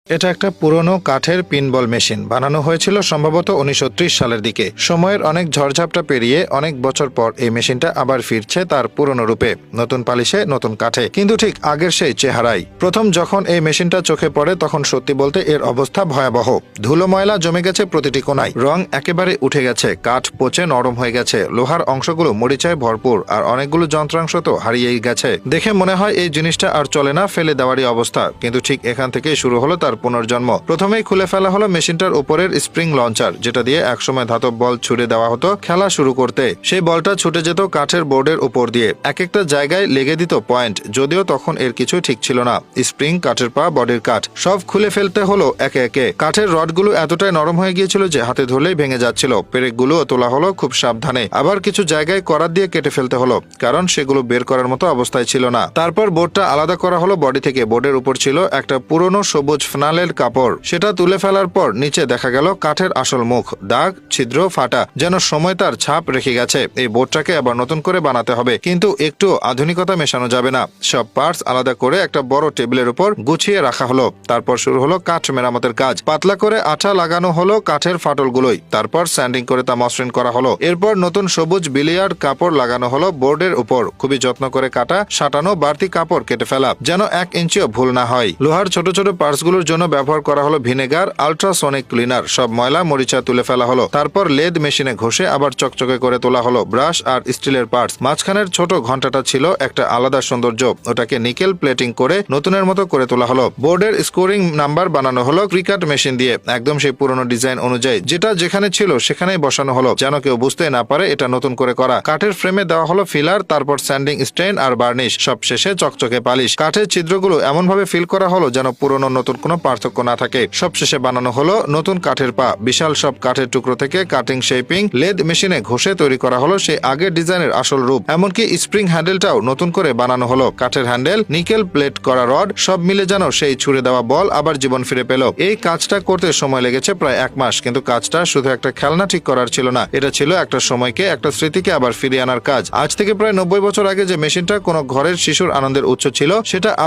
এটা একটা পুরনো কাঠের পিনবল মেশিন বানানো হয়েছিল সম্ভবত 1930 সালের দিকে। সময়ের অনেক ঝড়ঝাপটা পেরিয়ে অনেক বছর পর এই মেশিনটা আবার ফিরছে তার পুরনো রূপে, নতুন পালিশে, নতুন কাঠে, কিন্তু ঠিক আগের সেই চেহারাই। প্রথম যখন এই মেশিনটা চোখে পড়ে তখন সত্যি বলতে এর অবস্থা ভয়াবহ। ধুলো ময়লা জমে গেছে প্রতিটি কোণায়, রং একেবারে উঠে গেছে, কাঠ পচে নরম হয়ে গেছে, লোহার অংশগুলো মরিচায় ভরপুর, আর অনেকগুলো যন্ত্রাংশ তো হারিয়েই গেছে। দেখে মনে হয় এই জিনিসটা আর চলে না, ফেলে দেওয়ারই অবস্থা। কিন্তু ঠিক এখান থেকেই শুরু হলো তার পুনর্জন্ম। প্রথমেই খুলে ফেলা হলো মেশিনটার উপরের স্প্রিং লঞ্চার, যেটা দিয়ে একসময় ধাতব বল ছুড়ে দেওয়া হতো খেলা শুরু করতে। সেই বলটা ছুটে যেত কাঠের বোর্ডের উপর দিয়ে, এক একটা জায়গায় লেগে দিত পয়েন্ট, যদিও তখন এর কিছুই ঠিক ছিল না। স্প্রিং, কাঠের পা, বডির কাঠ সব খুলে ফেলতে হলো একে একে। কাঠের রডগুলো এতটাই নরম হয়ে গিয়েছিল যে হাতে ধরলেই ভেঙে যাচ্ছিল। পেরেকগুলো তোলা হলো খুব সাবধানে, আবার কিছু জায়গায় করাত দিয়ে কেটে ফেলতে হলো, কারণ সেগুলো বের করার মতো অবস্থায় ছিল না। তারপর বোর্ডটা আলাদা করা হলো বডি থেকে। বোর্ডের উপর ছিল একটা পুরনো সবুজ ফ্নালের কাপড়, সেটা তুলে ফেলার পর নিচে দেখা গেল কাঠের আসল মুখ, দাগ, ছিদ্র, ফাটা, যেন সময় তার ছাপ রেখে গেছে। এই বোর্ডটাকে আবার নতুন করে বানাতে হবে, কিন্তু একটু আধুনিকতা মেশানো যাবে না। সব পার্টস আলাদা করে একটা বড় টেবিলের উপর গুছিয়ে রাখা হলো। তারপর শুরু হলো কাঠ মেরামতের কাজ। পাতলা করে আঠা লাগানো হলো কাঠের ফাটলগুলোই, তারপর স্যান্ডিং করে তা মসৃণ করা হলো। এরপর নতুন সবুজ বিলিয়ার্ড কাপড় লাগানো হলো বোর্ডের উপর। খুবই যত্ন করে কাটা, সাঁটানো, বাড়তি কাপড় কেটে ফেলা, যেন 1 ইঞ্চিও ভুল না হয়। লোহার ছোট ছোট পার্টসগুলোর জন্য ব্যবহার করা হলো ভিনেগার, আল্ট্রাসোনিক ক্লিনার। সব ময়লা মরিচা তুলে ফেলা হলো। তারপর লেদ মেশিনে ঘষে আবার চকচকে করে তোলা হলো ব্রাশ আর স্টিলের পার্টস। মাঝখানের ছোট ঘন্টাটা ছিল একটা আলাদা সৌন্দর্য, ওটাকে নিকেল প্লেটিং করে নতুনের মতো করে তোলা হলো। বোর্ডের স্কোরিং নাম্বার বানানো হলো ক্রিকাট মেশিন দিয়ে, একদম সেই পুরনো ডিজাইন অনুযায়ী, যেটা যেখানে ছিল সেখানেই বসানো হলো, যেন কেউ বুঝতে না পারে এটা নতুন করে করা। কাঠের ফ্রেমে দেওয়া হলো ফিলার, তারপর স্যান্ডিং স্টেন আর বার্নিশ, সব শেষে চকচকে পালিশ। কাঠের ছিদ্রগুলো এমনভাবে ফিল করা হলো যেন পুরনো নতুন কোনো পার্থক্য না থাকে। সব শেষে বানানো হলো নতুন কাঠের পা। বিশাল সব কাঠের টুকরো থেকে কাটিং, শেপিং, লেদ মেশিনে ঘষে তৈরি করা হলো সেই আগের ডিজাইনের আসল রূপ। এমনকি স্প্রিং হ্যান্ডেলটাও নতুন করে বানানো হলো। কাঠের হ্যান্ডেল, নিকেল প্লেট করা রড, সব মিলে যেন সেই ছুড়ে দেওয়া বল আবার জীবন ফিরে পেল। এই কাজটা করতে সময় লেগেছে প্রায় 1 মাস, কিন্তু কাজটা শুধু একটা খেলনা ঠিক করার ছিল না, এটা ছিল একটা সময়কে, একটা স্মৃতিকে আবার ফিরিয়ে আনার কাজ। আজ থেকে প্রায় 90 বছর আগে যে মেশিনটা কোনো ঘরের শিশুর আনন্দের উৎস ছিল, সেটা আবার